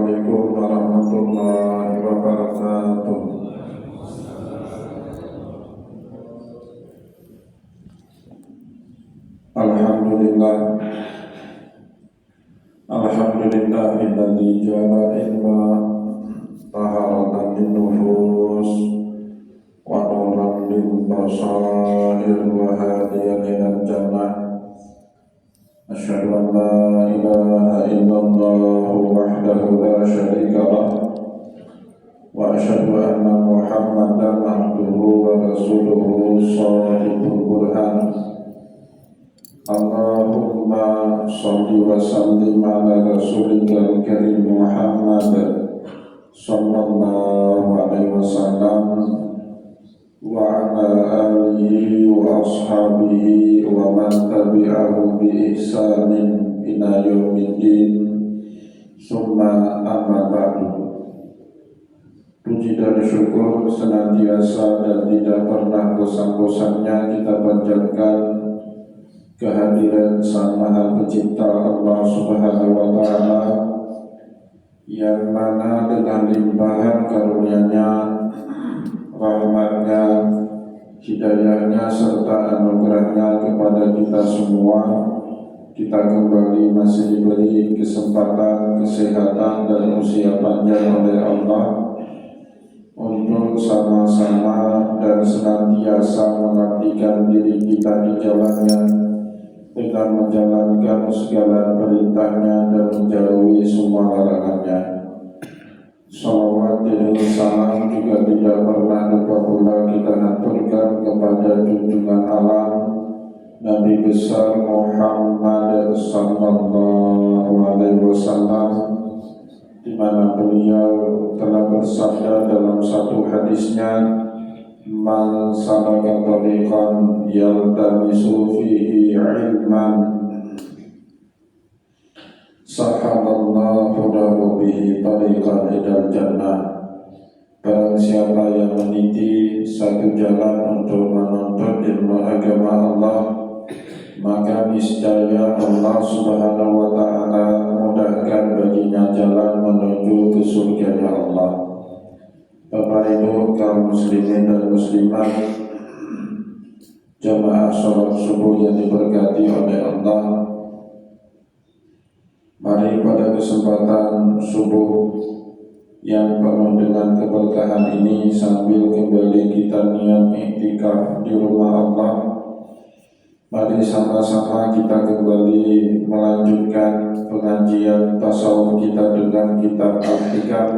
Assalamualaikum warahmatullahi wabarakatuh. Alhamdulillahilladzi ja'ala ilma taharatan linnufus wa nuran lil basair wa hadiyan ilal jannah. Asyhadu an la ilaha illallah wahdahu la syarika lah wa asyhadu anna Muhammadan abduhu wa rasuluhu shadiqul burhan. Allahumma sholli wa sallim ala rasulika karim Muhammad sallallahu alaihi wasallam wa ala alihi wa ashabihi wa man tabi'ahu bi ihsanin ila yaumiddin. Summa amma ba'du. Puji dan syukur senantiasa dan tidak pernah bosan-bosannya kita panjatkan kehadiran Sang Maha Pencipta Allah Subhanahu wa Ta'ala, yang mana dengan limpahan karunia-Nya, rahmat-Nya, hidayah-Nya serta anugerah-Nya kepada kita semua, kita kembali masih diberi kesempatan, kesehatan dan usia panjang oleh Allah untuk sama-sama dan senantiasa mengabdikan diri kita di jalan-Nya dengan menjalankan segala perintah-Nya dan menjauhi semua larangan-Nya. Salawat dan salam juga tidak pernah lupa pula kita haturkan kepada junjungan alam Nabi besar Muhammad sallallahu alaihi wasallam, di mana beliau telah bersabda dalam satu hadisnya, man salaka tariqan yaltamisu fihi ilman sahaballahu lahu bihi tariqan ilal jannah. Barang siapa yang meniti satu jalan untuk menuntut ilmu agama Allah, maka niscaya Allah Subhanahu wa Ta'ala mudahkan baginya jalan menuju ke surga-Nya Allah. Bapak Ibu kaum muslimin dan muslimat, jamaah sholat subuh yang diberkati oleh Allah, mari pada kesempatan subuh yang penuh dengan keberkahan ini, sambil kembali kita niat iktikaf di rumah Allah, mari sama-sama kita kembali melanjutkan pengajian tasawuf kita dengan kitab Al-Hikam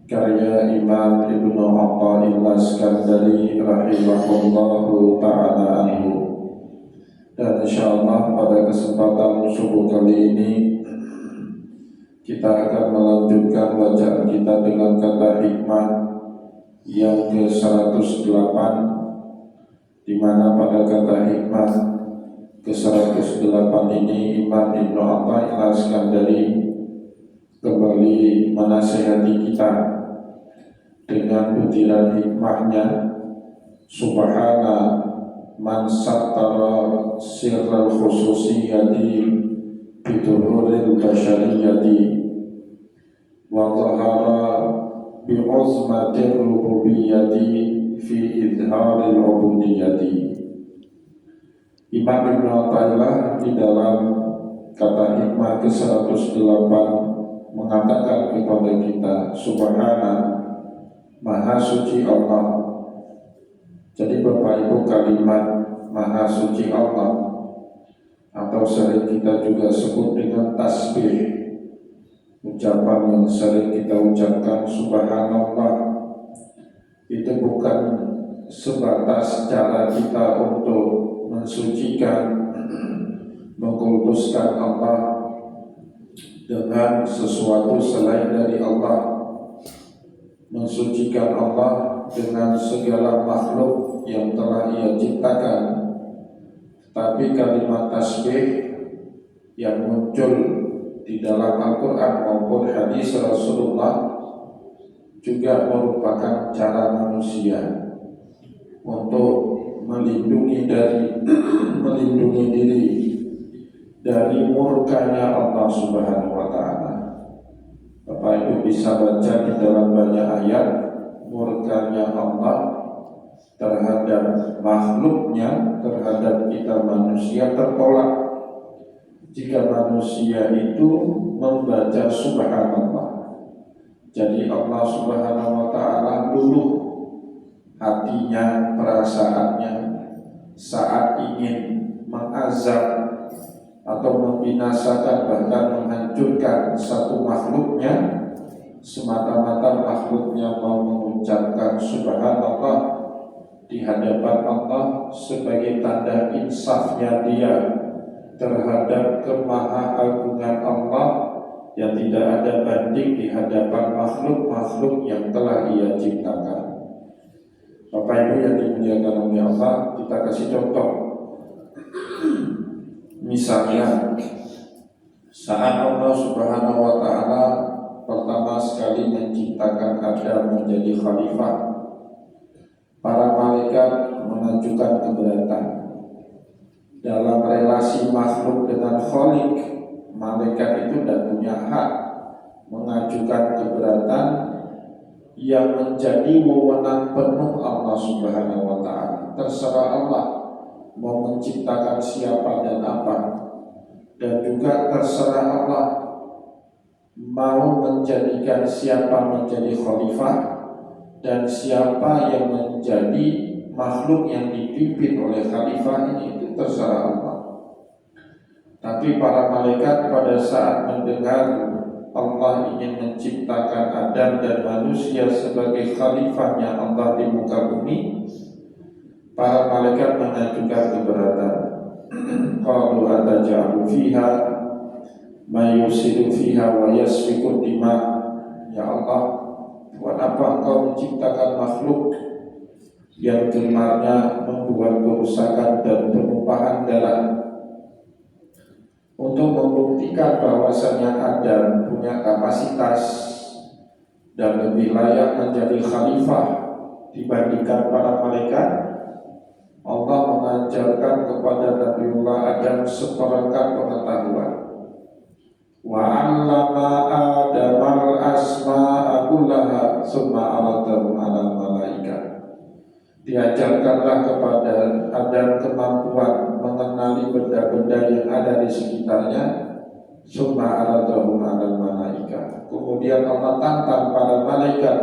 karya Imam Ibnu Athaillah Iskandari rahimahullahu ta'ala anhu. Dan insyaallah pada kesempatan subuh kali ini kita akan melanjutkan bacaan kita dengan kata hikmah yang ke-108, di mana pada kata hikmah ke-108 ini Imam Ibnu Athaillah Iskandari kembali menasihati kita dengan butiran hikmahnya, subhana man sattara sirral khususiyati bidururil basyariyati wa zahara bi'uzmatir rububiyyati fi idharil ubudiyati. Imam Ibnu Athaillah di dalam kata hikmah ke-108 mengatakan kepada kita, subhana, maha suci Allah. Jadi Bapak Ibu, kalimat maha suci Allah atau sering kita juga sebut dengan tasbih, ucapan yang sering kita ucapkan subhanallah, itu bukan sebatas cara kita untuk mensucikan, mengkultuskan Allah dengan sesuatu selain dari Allah, mensucikan Allah dengan segala makhluk yang telah Ia ciptakan. Tapi kalimat tasbih yang muncul di dalam Al-Quran maupun hadis Rasulullah juga merupakan cara manusia untuk melindungi diri dari murkanya Allah Subhanahu wa Ta'ala. Bapak Bapak Ibu bisa baca di dalam banyak ayat murkanya Allah terhadap makhluknya, terhadap kita manusia tertolak jika manusia itu membaca subhanallah. Jadi Allah Subhanahu wa ta'ala luluh hatinya, perasaannya saat ingin mengazab atau membinasakan, bahkan menghancurkan satu makhluknya, semata-mata makhluknya mau mengucapkan subhanallah di hadapan Allah sebagai tanda insafnya dia terhadap kemahaagungan Allah yang tidak ada banding di hadapan makhluk-makhluk yang telah ia ciptakan. Bapak Ibu yang dimuliakan oleh Allah, kita kasih contoh. Misalnya saat Allah Subhanahu wa ta'ala pertama sekali menciptakan Adam menjadi khalifah, para malaikat mengajukan keberatan. Dalam relasi makhluk dengan Khalik, malaikat itu tidak punya hak mengajukan keberatan yang menjadi wewenang penuh Allah Subhanahu wa ta'ala. Terserah Allah mau menciptakan siapa dan apa, dan juga terserah Allah mau menjadikan siapa menjadi khalifah dan siapa yang menjadi makhluk yang dipimpin oleh khalifah ini, itu terserah Allah. Tapi para malaikat pada saat mendengar Allah ingin menciptakan Adam dan manusia sebagai khalifahnya Allah di muka bumi, para malaikat mengajukan keberatan. Qalu ataj'alu fiha may yusidu fiha wa yasfiku dima. Ya Allah, buat apa Engkau menciptakan makhluk yang gemarnya membuat kerusakan dan penumpahan darah? Untuk membuktikan bahwasanya Adam punya kapasitas dan lebih layak menjadi khalifah dibandingkan para malaikat, Allah mengajarkan kepada Nabiullah Adam seperangkat pengetahuan. Wa 'allama Adamal asma'a kullaha tsumma 'aradahum 'alal malaikah. Diajarkanlah kepada Adam kemampuan mengenali benda-benda yang ada di sekitarnya. Tsumma 'aradahum 'alal malaikah. Kemudian Allah tantang para malaikat.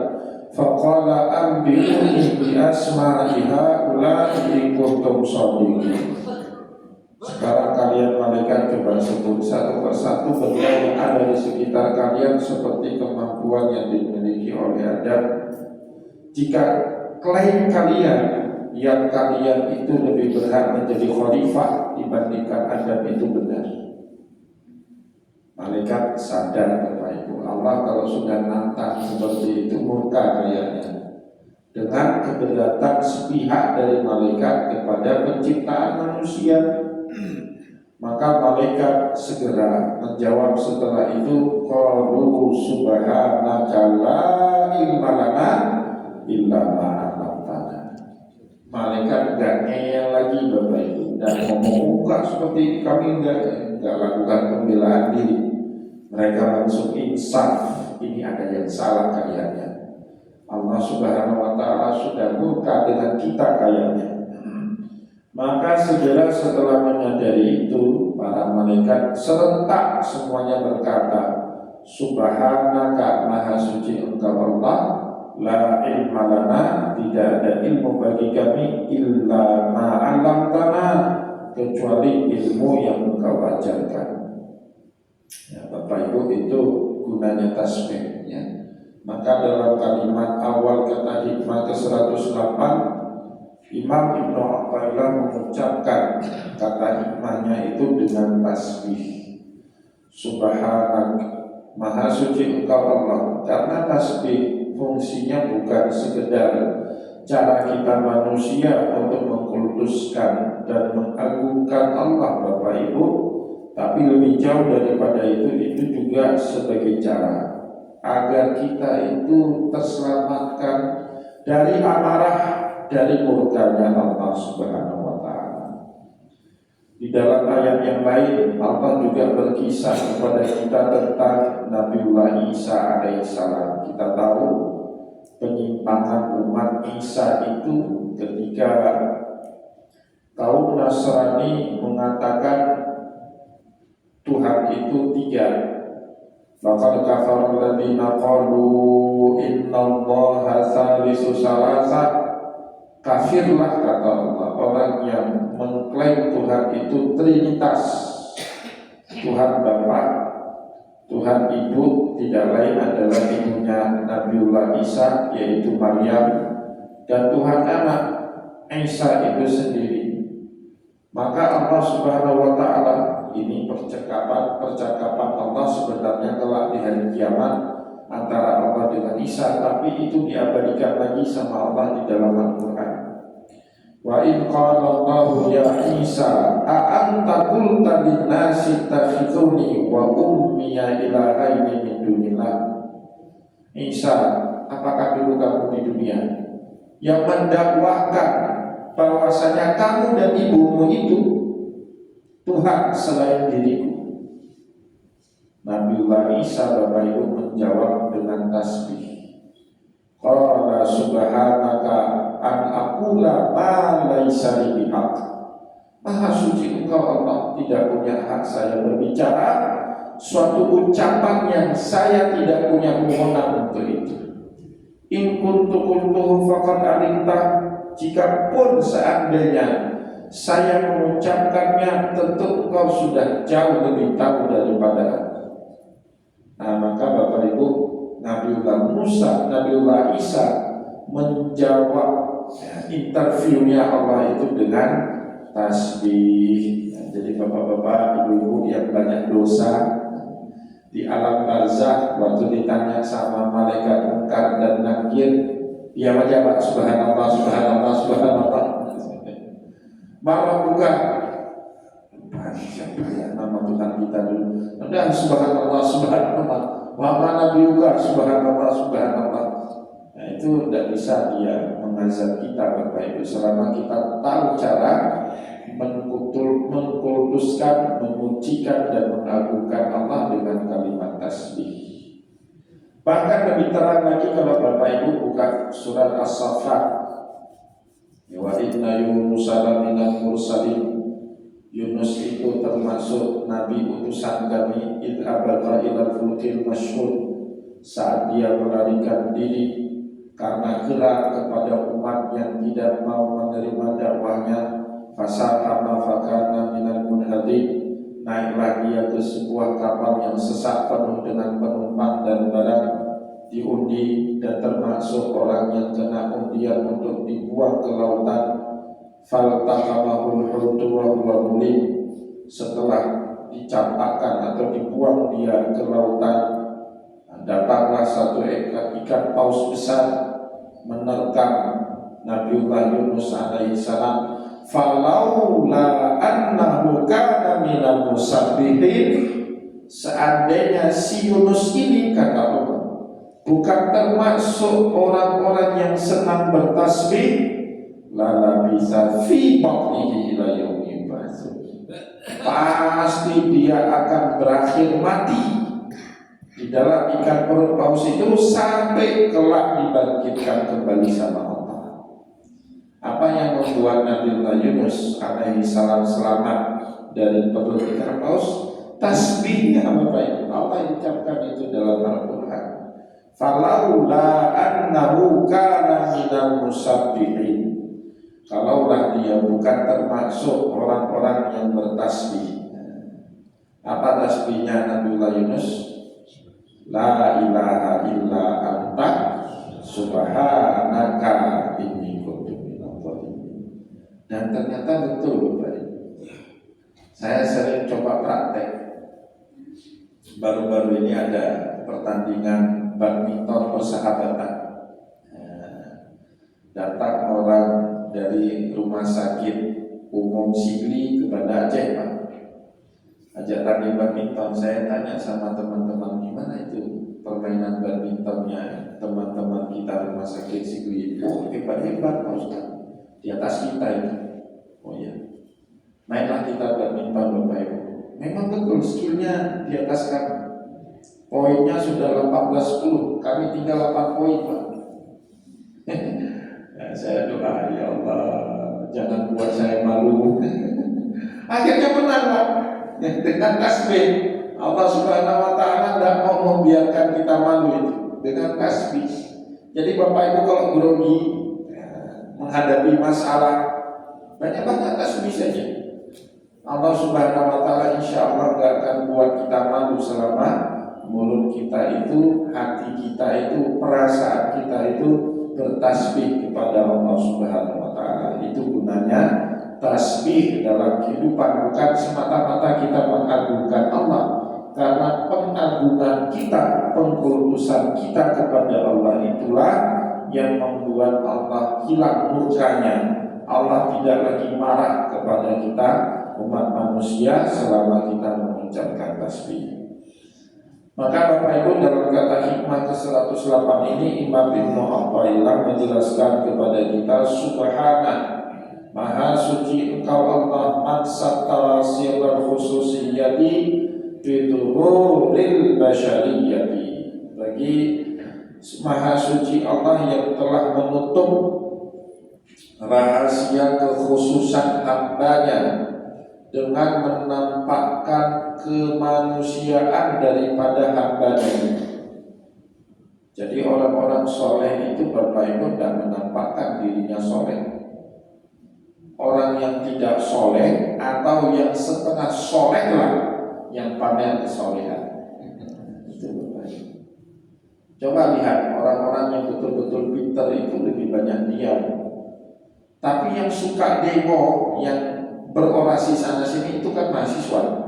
Faqala anbi'uni bi asma'i haula'i in kuntum shadiqin. Sekarang kalian malaikat coba sebut satu persatu benda yang ada di sekitar kalian seperti kemampuan yang dimiliki oleh Adam. Jika klaim kalian yang kalian itu lebih berhak menjadi khalifah dibandingkan Adam itu benar. Malaikat sadar Bapak Ibu, Allah kalau sudah nantang seperti itu murka kayaknya. Dengan keberatan sepihak dari malaikat kepada penciptaan manusia, maka malaikat segera menjawab setelah itu, qalu subhanaka la ilma lana illa ma 'allamtana. Malaikat enggak ngeyel lagi Bapak Ibu dan ngomong enggak seperti ini, kami enggak lakukan pembelaan diri. Mereka langsung insaf, ini ada yang salah kayaknya. Allah Subhanahu wa ta'ala sudah murka dengan kita kayaknya. Maka segera setelah menyadari itu, para malaikat serentak semuanya berkata, Subhanaka, maha suci Engkau Allah, la ilma lana, tidak ada ilmu bagi kami illa ma 'allamtana, kecuali ilmu yang Engkau ajarkan. Ya, Bapak Ibu, itu gunanya tasbih ya. Maka dalam kalimat awal kata hikmah ke-108, Imam Ibnu Athaillah mengucapkan kata hikmahnya itu dengan tasbih. Subhanak, maha suci Engkau Allah. Karena tasbih fungsinya bukan sekedar cara kita manusia untuk mengkultuskan dan mengagungkan Allah Bapak Ibu, tapi lebih jauh daripada itu juga sebagai cara agar kita itu terselamatkan dari amarah, dari murkanya Allah Subhanahu wa ta'ala. Di dalam ayat yang lain Allah juga berkisah kepada kita tentang Nabiullah Isa alaihissalam. Kita tahu penyimpangan umat Isa itu ketika kaum Nasrani mengatakan Tuhan itu tiga. Laqad kafara alladziina qalu innallaha tsalitsu tsalatsa. Kafirlah kata Allah orang yang mengklaim Tuhan itu trinitas, Tuhan Bapa, Tuhan Ibu, tidak lain adalah ibunya Nabiullah Isa yaitu Maryam, dan Tuhan Anak Isa itu sendiri. Maka Allah Subhanahu wa taala, ini percakapan Allah sebenarnya kelak di hari kiamat antara Allah dengan Isa, tapi itu diabadikan lagi sama Allah di dalam Al-Quran. Wa in qala Allahu ya Isa a anta qulta lin-nasi ittakhizuni wa ummiya ilahaini min dunillah. Isa, apakah dulu kamu di dunia yang mendakwahkan bahwasanya kamu dan ibumu itu Tuhan selain diriku? Nabiullah Isa Bapak Ibu menjawab dengan tasbih. Qala subhanaka an aqula ma laisa li bihaq. Maha suci Engkau Allah, tidak punya hak saya berbicara suatu ucapan yang saya tidak punya wewenang untuk itu. In kuntu qultuhu faqad alimta. Jika pun seandainya saya mengucapkannya, tentu Engkau sudah jauh lebih tahu daripada aku. Nah, maka Bapak Ibu, Nabiullah Musa, Nabiullah Isa menjawab interviewnya Allah itu dengan tasbih. Jadi bapak-bapak, ibu-ibu yang banyak dosa di alam barzakh, waktu ditanya sama malaikat Munkar dan Nakir, dia menjawab subhanallah, subhanallah, subhanallah. Malah bukan siapa ya nama Tuhan kita dulu. Dan subhanallah, subhanallah. Wa nabiyuka subhanallah, subhanallah. Nah, itu tidak bisa dia mengazab kita Bapak Ibu selama kita tahu cara mengkultuskan, memujikan dan mengagungkan Allah dengan kalimat tasbih. Bahkan lebih terang lagi kalau Bapak Ibu buka surat As-Saffat. Wa inna Yunusa laminal mursalin. Yunus itu termasuk nabi utusan kami. Id abadha ilal fulkil masyhur, saat dia melarikan diri karena gerak kepada umat yang tidak mau menerima dakwahnya. Fasahama fakana minal munhadin, naiklah dia ke sebuah kapal yang sesak penuh dengan penumpang dan barang, diundi dan termasuk orang yang kena undian untuk dibuang ke lautan. Faltaqamahul hutu wa huwa mulim, setelah dicampakkan atau dibuang dia ke lautan, datanglah satu ekor ikan paus besar menerkam Nabiullah Yunus alaihissalam. Falaula annahu kana minal musabbihin, seandainya si Yunus ini, kata Allah, bukan termasuk orang-orang yang senang bertasbih, lala bisa fi batnihi ila yaumil ba'ts, pasti dia akan berakhir mati di dalam ikan perut paus itu sampai kelak dibangkitkan kembali sama Allah. Apa yang membuat Nabiullah Yunus alaihi salam selamat dari perut ikan paus? Tasbihnya Bapak Ibu. Allah ucapkan itu dalam Al-Quran. Falaula annahu kana minal musabbihin, kalaulah dia bukan termasuk orang-orang yang bertasbih. Apa tasbihnya Nabiullah Yunus? La ilaha illa anta subhanaka inni kuntu minadh dhalimin. Dan ternyata betul Bapak. Saya sering coba praktek. Baru-baru ini ada pertandingan badminton persahabatan. Datang orang dari rumah sakit umum Sigli ke Banda Aceh, Pak. Ajak tanding badminton. Saya tanya sama teman-teman, gimana itu permainan badmintonnya teman-teman kita rumah sakit Sigli? Oh, hebat-hebat Pak Ustaz, di atas kita itu. Oh ya. Mainlah kita badminton Bapak Ibu. Memang betul skillnya di atas kami. Poinnya sudah 18-10, kami tinggal 8 poin Pak. Ya, saya doa ya Allah jangan buat saya malu. Akhirnya menang Pak. Dengan tasbih Allah Subhanahu Wa Taala tidak mau membiarkan kita malu itu dengan tasbih. Jadi Bapak Ibu kalau grogi menghadapi masalah banyak-banyak tasbih saja. Allah Subhanahu Wa Taala insya Allah gak akan buat kita malu selama mulut kita itu, hati kita itu, perasaan kita itu bertasbih kepada Allah Subhanahu Wa Taala. Itu gunanya tasbih dalam kehidupan, bukan semata-mata kita mengagungkan Allah, karena pengagungan kita, pengkultusan kita kepada Allah itulah yang membuat Allah hilang murkanya. Allah tidak lagi marah kepada kita umat manusia selama kita mengucapkan tasbih. Maka Bapak Ibu dalam kata hikmah ke-108 ini Imam Ibnu Athaillah menjelaskan kepada kita, Subhanah, Maha suci Engkau Allah, man sattara sirral khususiyati bituhuril basyariyati. Bagi Maha suci Allah yang telah menutup rahasia kekhususan hambanya dengan menampakkan kemanusiaan daripada hambanya. Jadi orang-orang soleh itu Bapak Ibu tidak menampakkan dirinya soleh. Orang yang tidak soleh atau yang setengah soleh lah yang pamer kesolehan. Itu Bapak Ibu. Coba lihat orang-orang yang betul-betul pintar itu lebih banyak diam. Tapi yang suka demo, yang berorasi sana sini itu kan mahasiswa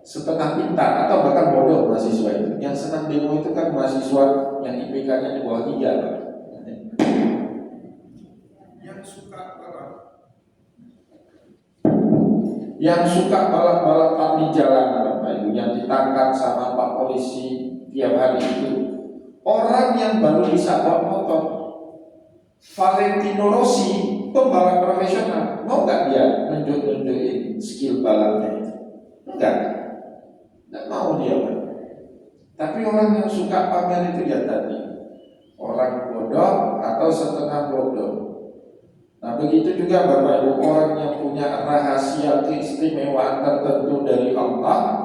setengah pintar atau bahkan bodoh mahasiswa itu. Yang senang demo itu kan mahasiswa yang IPK-nya di bawah 3. Yang suka balap-balapan di jalan Bapak Ibu, yang ditangkap sama Pak Polisi tiap hari itu orang yang baru bisa bawa motor. Valentino Rossi pembalap profesional, mau nggak dia nunjukin skill balapnya itu? Enggak mau dia. Tapi orang yang suka pamer itu ya tadi orang bodoh atau setengah bodoh. Nah begitu juga Bapak Ibu, orang yang punya rahasia keistimewaan tertentu dari Allah,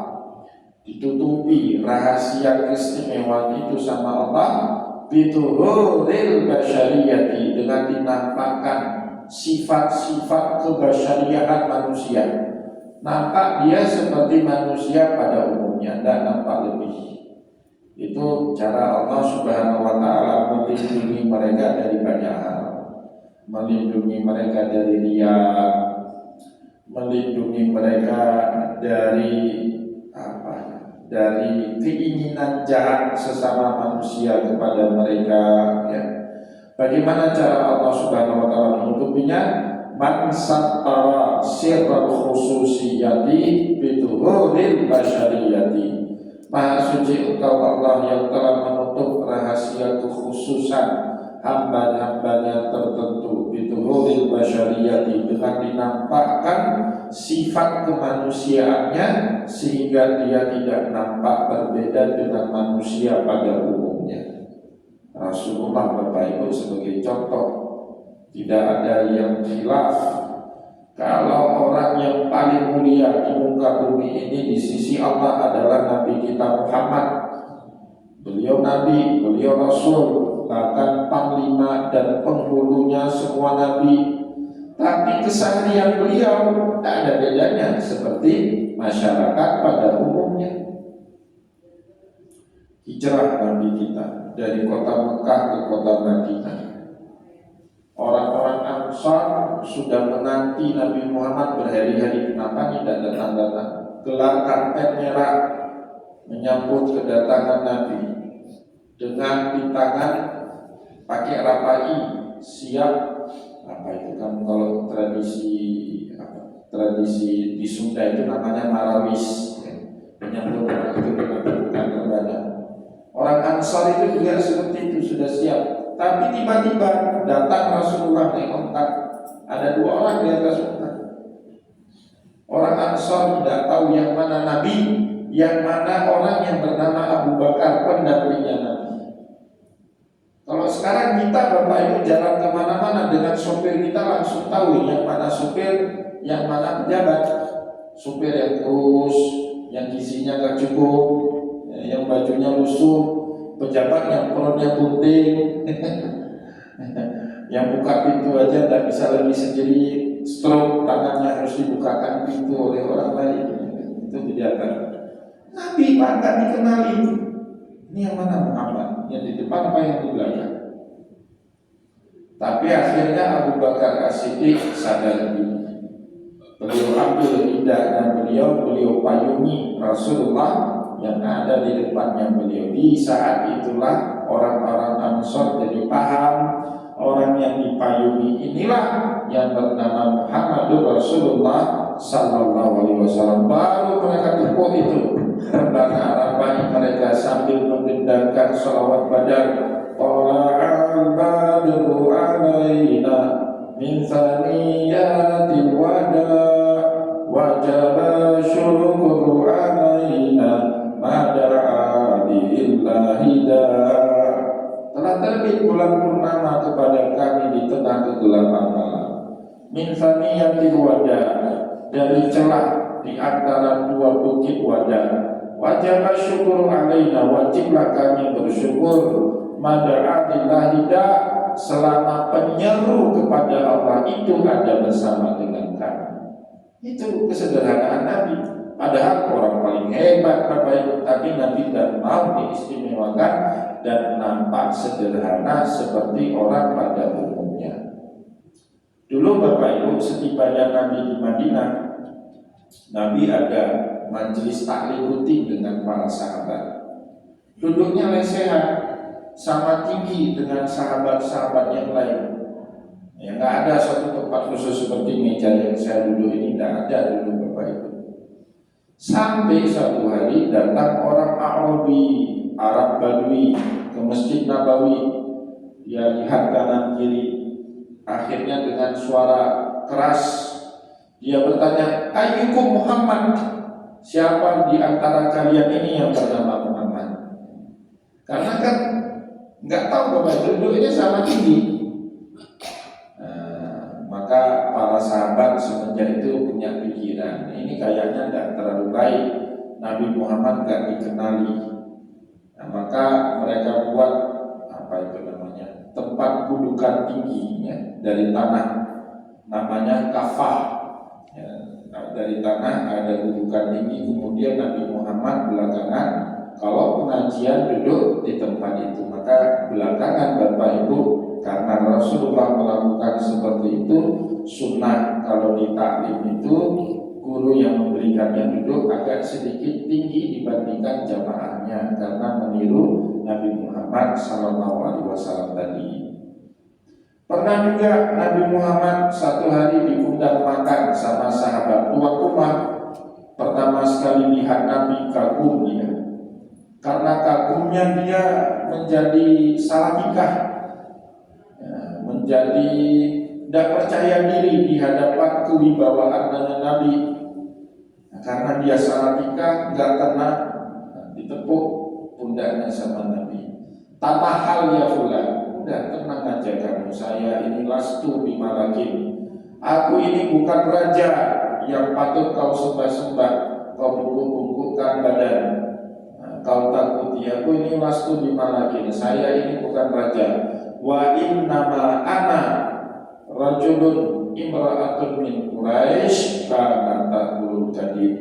ditutupi rahasia keistimewaan itu sama Allah, bituhuril basyariyati, dengan dinampakkan sifat-sifat kebasyariahan manusia. Nampak dia seperti manusia pada umumnya, tidak nampak lebih. Itu cara Allah Subhanahu Wa Taala melindungi mereka dari banyak hal. Melindungi mereka dari riya, melindungi mereka dari dari keinginan jahat sesama manusia kepada mereka, ya. Bagaimana cara Allah Subhanahu Wa Taala menutupinya? Man sattara sirral khususiyati bituhuril basyariyati. Maha suci Engkau Allah yang telah menutup rahasia kekhususan hamba-hambanya tertentu, bituhuril basyariyati, dengan dinampakkan sifat kemanusiaannya sehingga dia tidak nampak berbeda dengan manusia pada umumnya. Rasulullah Bapak Ibu sebagai contoh, tidak ada yang khilaf kalau orang yang paling mulia di muka bumi ini di sisi Allah adalah Nabi kita Muhammad. Beliau Nabi, beliau Rasul, bahkan panglima dan penghulunya semua Nabi. Tapi keseharian beliau tidak ada bedanya seperti masyarakat pada umumnya. Hijrah Nabi kita dari kota Mekah ke kota Madinah. Orang-orang Ansar sudah menanti Nabi Muhammad berhari-hari. Kenapa tidak datang-datang? Gelar karpet merah menyambut kedatangan Nabi dengan pintangan pakai rapai, siap. Apa itu kan kalau tradisi di Sunda itu namanya marawis, menyambut orang itu dengan bukan terbang. Orang Ansar itu juga seperti itu, sudah siap. Tapi tiba-tiba datang Rasulullah naik onta. Ada 2 orang di atas onta. Orang Ansor tidak tahu yang mana Nabi, yang mana orang yang bernama Abu Bakar pendampingnya Nabi. Kalau sekarang kita Bapak Ibu jalan kemana-mana dengan sopir kita langsung tahu yang mana sopir, yang mana pejabat. Sopir yang kurus, yang gizinya gak cukup, yang bajunya lusuh, pejabat yang perutnya bunting, yang buka pintu aja tidak bisa lebih sendiri, stroke, tangannya harus dibukakan pintu oleh orang lain. Itu pejabat. Nabi Pak gak dikenali. Ini yang mana Muhammad? Yang di depan apa yang di belakang? Tapi akhirnya Abu Bakar As-Siddiq sadar diri. Beliau ambil lidahnya beliau payungi Rasulullah yang ada di depannya beliau. Di saat itulah orang-orang Ansor jadi paham, orang yang dipayungi inilah yang bernama Muhammadur Rasulullah Sallallahu Alaihi Wasallam. Baru mereka tepuk itu harapan mereka sambil mendendangkan sholawat badar. Tala'al badru alaina min thaniyatil wada wajaba syukru alaina mada'a billahi da. Telah terbit bulan purnama kepada kami di tengah kegelapan malam. Min thaniyatil wada, dari celah di antara dua bukit wada. Wajib syukur alaina, wajiblah kami bersyukur. Mada'atillahi da, selama penyeru kepada Allah itu ada bersama dengan kami. Itu kesederhanaan Nabi. Padahal orang paling hebat Bapak Ibu, tapi Nabi tidak mau diistimewakan dan nampak sederhana seperti orang pada umumnya. Dulu Bapak Ibu, setibanya Nabi di Madinah, Nabi ada majelis taklim rutin dengan para sahabat. Duduknya lesehan, sama tinggi dengan sahabat-sahabat yang lain. Ya, nggak ada suatu tempat khusus seperti meja yang saya duduk ini, tidak ada dulu Bapak Ibu. Sampai suatu hari datang orang Arabi, Arab Badui ke Masjid Nabawi. Dia lihat kanan kiri, akhirnya dengan suara keras dia bertanya, ayyukum Muhammad? Siapa di antara kalian ini yang bernama Muhammad? Karena kan nggak tahu Bapak duduknya sama tinggi. Maka para sahabat semenjak itu punya pikiran, ini kayaknya tidak terlalu baik, Nabi Muhammad nggak dikenali. Maka mereka buat apa itu namanya, tempat dudukan tingginya dari tanah, namanya kafah. Dari tanah ada dudukan tinggi, kemudian Nabi Muhammad belakangan kalau pengajian duduk di tempat itu. Maka belakangan Bapak Ibu, karena Rasulullah melakukan seperti itu, sunnah kalau di taklim itu guru yang memberikannya duduk agak sedikit tinggi dibandingkan jamaahnya, karena meniru Nabi Muhammad SAW tadi. Pernah juga Nabi Muhammad satu hari diundang makan sama sahabat. Tuan rumah pertama sekali lihat Nabi kagum dia. Karena kagumnya dia menjadi salah nikah, menjadi tidak percaya diri di hadapan kewibawaan dengan Nabi. Karena dia salah nikah, nggak tenang, ditepuk pundaknya sama Nabi. Tamahal ya fulan, udah tenang aja kamu, saya ini lastu bimalakin. Aku ini bukan raja yang patut kau sembah-sembah, kau bungkuk-bungkukkan badan. Kau takuti aku ini lastu bimalakin, saya ini bukan raja. Wa innama ana rajulun imra'atun min Quraisy kana taqulul kadir.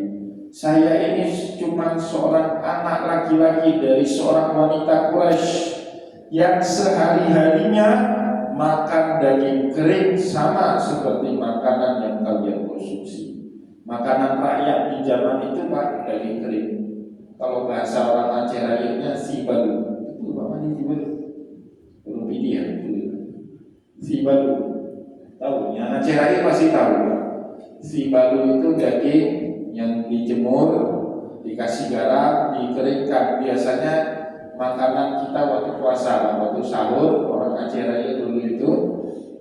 Saya ini cuma seorang anak laki-laki dari seorang wanita Quraisy yang sehari-harinya makan daging kering sama seperti makanan yang kalian konsumsi. Makanan rakyat di zaman itu Pak, daging kering. Kalau bahasa orang Aceh Rayanya sibalu. Itu apa nih sibalu? Rupiah sibalu. Tahu? Yang Aceh Raya pasti tahu. Sibalu itu daging yang dijemur, dikasih garam, dikeringkan. Biasanya makanan kita waktu puasa, waktu sahur, orang Aceh Raya dulu itu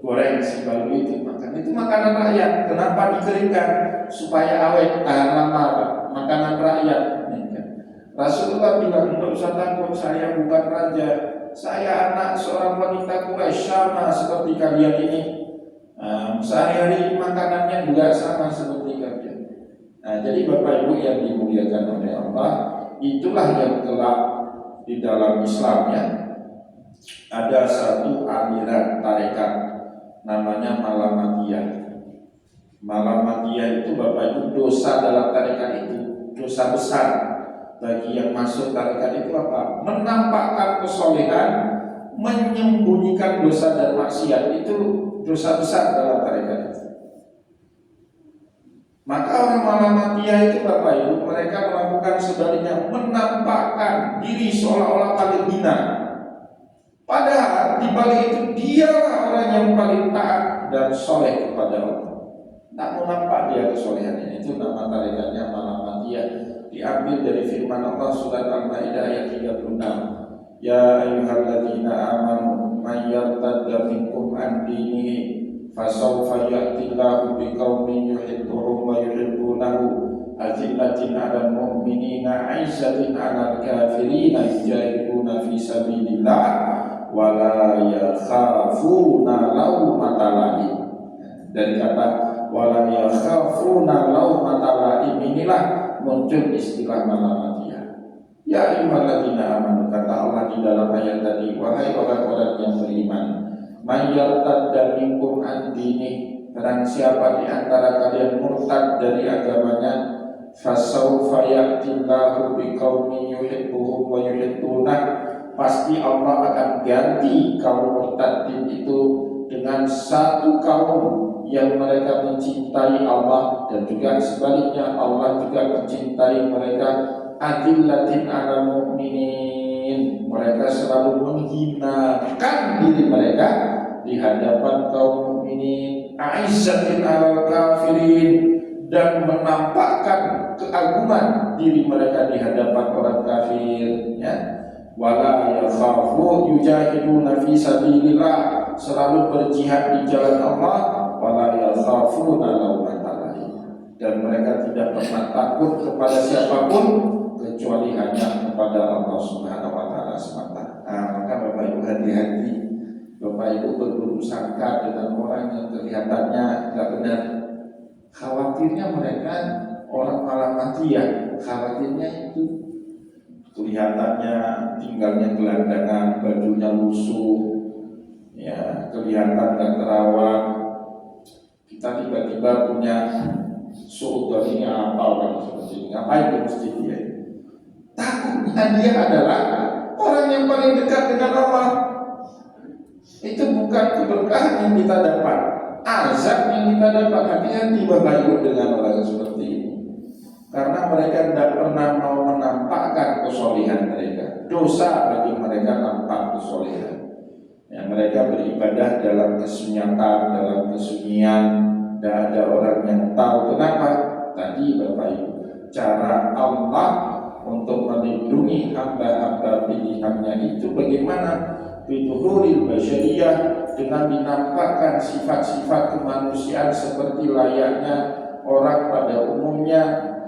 goreng sibalu itu makan. Itu makanan rakyat. Kenapa dikeringkan? Supaya awet, tahan lama, Pak. Makanan rakyat. Rasulullah bilang, tidak usah takut, saya bukan raja, saya anak seorang wanita Quraisy, sama seperti kalian ini. Sehari-hari makanannya juga sama seperti kalian. Jadi Bapak Ibu yang dimuliakan oleh Allah, itulah yang kelak di dalam Islamnya ada satu aliran tarekat namanya Malamatiyah. Malamatiyah itu Bapak Ibu, dosa dalam tarekat itu dosa besar. Bagi yang masuk tarekat itu apa? Menampakkan kesolehan, menyembunyikan dosa dan maksiat, itu dosa besar dalam tarekat itu. Maka orang Malamatiyah itu Bapak Ibu, mereka melakukan sebaliknya, menampakkan diri seolah-olah paling hina. Padahal di balik itu dialah orang yang paling taat dan soleh kepada Allah. Tak mau nampak dia kesolehannya. Itu nama tarekatnya Malamatiyah. Diambil dari firman Allah surat Al-Maidah ayat 36. Ya ayyuhalladzina amanu may yartadda minkum an dinihi fasawfa ya'tillahu biqaumin yuhibbuhum wa yuhibbunahu azillatin 'alal mu'minina 'izzatin 'alal kafirina yujahiduna fi sabilillah wa la yakhafuna lawmata laim. Dari kata wa la yakhafuna lawmata laim inilah muncul istilah Malamatiyah. Ya ayyuhalladzina amanu, kata Allah di dalam ayat tadi, wahai orang-orang yang beriman, may yartadda minkum an dini, barang siapa di antara kalian murtad dari agamanya, fasawfa ya'tillahu biqaumin yuhibbuhum wa yuhibbunah, pasti Allah akan ganti kaum murtadin itu dengan satu kaum yang mereka mencintai Allah, dan juga sebaliknya Allah juga mencintai mereka. Adillatin 'alal mu'minin, mereka selalu menghinakan diri mereka di hadapan kaum mukminin. Aizzatin 'alal kafirin, dan menampakkan keagungan diri mereka di hadapan orang kafir, ya. Wala yakhafu yujahiduna fi sabilillah, selalu berjihad di jalan Allah. Wala yakhafuna lawmata laim, dan mereka tidak pernah takut kepada siapapun kecuali hanya kepada Allah Subhanahu wa taala semata. Maka Bapak Ibu hati-hati, Bapak Ibu berburuk sangka dengan orang yang kelihatannya tidak benar. Khawatirnya mereka orang Malamatiyah, khawatirnya itu kelihatannya tinggalnya gelandangan, bajunya lusuh, ya, kelihatan tidak terawat. Kita tiba-tiba punya sultan ini apa orang seperti ini, ngapain di masjid dia? Takutnya dia adalah orang yang paling dekat dengan Allah. Itu bukan keberkahan yang kita dapat, azab yang kita dapat. Hati-hati Bapak Ibu dengan orang seperti ini, karena mereka tidak pernah mau menampakkan kesolehan mereka. Dosa bagi mereka nampak kesolehan. Ya, mereka beribadah dalam kesunyatan, dalam kesunyian. Tidak ada orang yang tahu. Kenapa? Tadi Bapak Ibu, cara Allah untuk melindungi hamba-hamba pilihannya itu bagaimana? Bituhuril basyariyah, dengan dinampakkan sifat-sifat kemanusiaan seperti layaknya orang pada umumnya.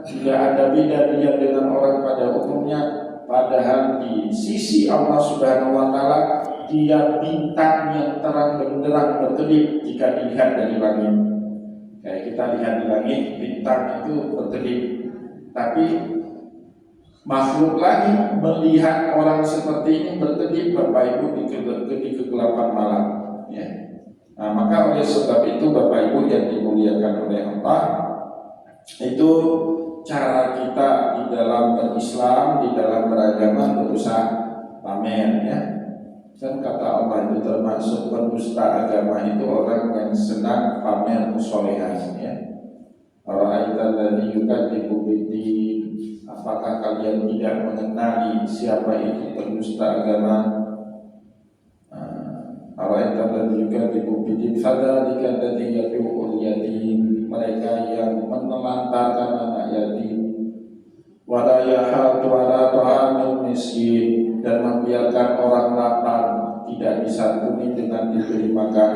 Tidak ada beda dia dengan orang pada umumnya. Padahal di sisi Allah Subhanahu wa taala dia bintang yang terang benderang berkedip jika dilihat dari langit. Kayak kita lihat di langit, bintang itu berkedip. Tapi makhluk lagi melihat orang seperti ini berkedip, Bapak Ibu, di kegelapan malam, ya. Maka oleh sebab itu Bapak Ibu yang dimuliakan oleh Allah, itu cara kita di dalam berislam, di dalam beragama, berusaha pamer, ya. Dan kata Allah itu termasuk pendusta agama itu orang yang senang pamer kesolehan, ya. Ara'aita alladzi yukadzibu bid-din, apakah kalian tidak mengenali siapa itu pendusta agama? Ara'aita alladzi yukadzibu bid-din fadzalika alladzi yad'u'ul yatim, mereka yang menelantarkan anak yatim. Wa la yahaddu 'ala ta'amil miskin, dan membiarkan orang lapar tidak disantuni dengan diberi makan.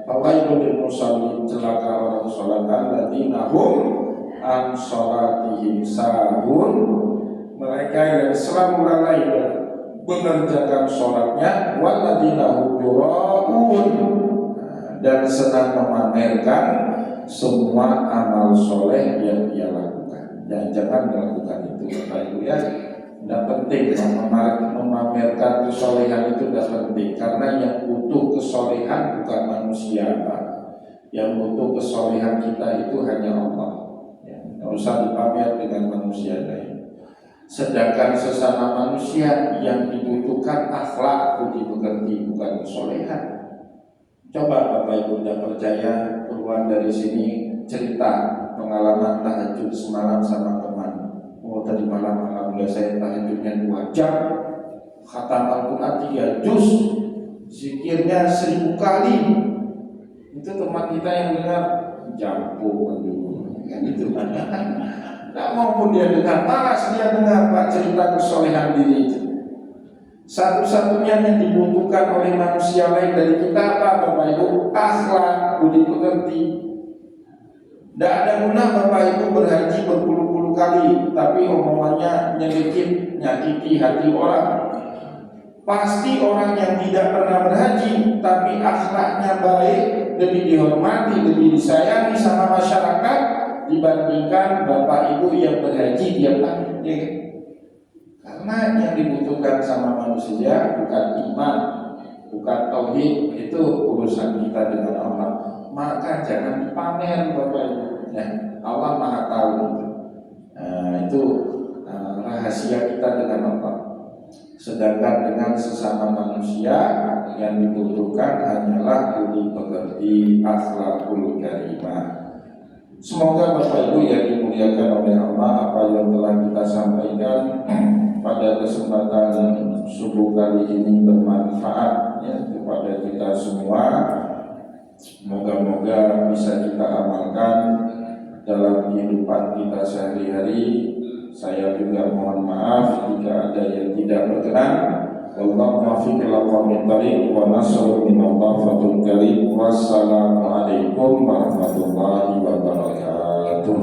Fawailul lil musallin, celaka orang salat, alladzina hum an salatihim sahun, mereka yang selalu lalai mengerjakan sholatnya, walladzina hum yuraun, dan senang memamerkan semua amal soleh yang dia lakukan. Dan jangan melakukan itu, Bapak Ibu ya. Tidak penting memamerkan kesolehan, itu tidak penting, karena yang butuh kesolehan bukan manusia, Pak. Yang butuh kesolehan kita itu hanya Allah. Tidak usah dipamer dengan manusia lain. Sedangkan sesama manusia yang dibutuhkan akhlak, budi pekerti, bukan kesolehan. Coba Bapak Ibu tidak percaya, keluar dari sini cerita pengalaman tahajud semalam sama teman. Oh, tadi malam alhamdulillah saya tahajudnya 2 jam, khatam Al-Quran 3 juz, zikirnya 1000 kali. Itu teman kita yang dengar, jampu kan itu kan. Tidak maupun dia dengar, malas dia dengar Pak cerita kesolehan diri itu. Satu-satunya yang dibutuhkan oleh manusia lain dari kita apa Bapak Ibu? Akhlak, budi pekerti. Tidak ada guna Bapak Ibu berhaji berpuluh-puluh kali, tapi omongannya nyakiti hati orang. Pasti orang yang tidak pernah berhaji, tapi akhlaknya baik, lebih dihormati, lebih disayangi sama masyarakat dibandingkan Bapak Ibu yang berhaji dia pandai. Karena yang dibutuhkan sama manusia bukan iman, bukan tauhid, itu urusan kita dengan Allah. Maka jangan dipamer Bapak Ibu. Ya, Allah Maha tahu itu. Itu rahasia kita dengan Allah. Sedangkan dengan sesama manusia yang dibutuhkan hanyalah budi pekerti, akhlakul karimah. Semoga Bapak Ibu yang dimuliakan oleh Allah, apa yang telah kita sampaikan pada kesempatan subuh kali ini bermanfaat ya, kepada kita semua. Moga-moga bisa kita amalkan dalam kehidupan kita sehari-hari. Saya juga mohon maaf jika ada yang tidak berkenan. Wallahu muwaffiq ila aqwamit thoriq wa nasrul minallah fatul karim. Wassalamualaikum warahmatullahi wabarakatuh.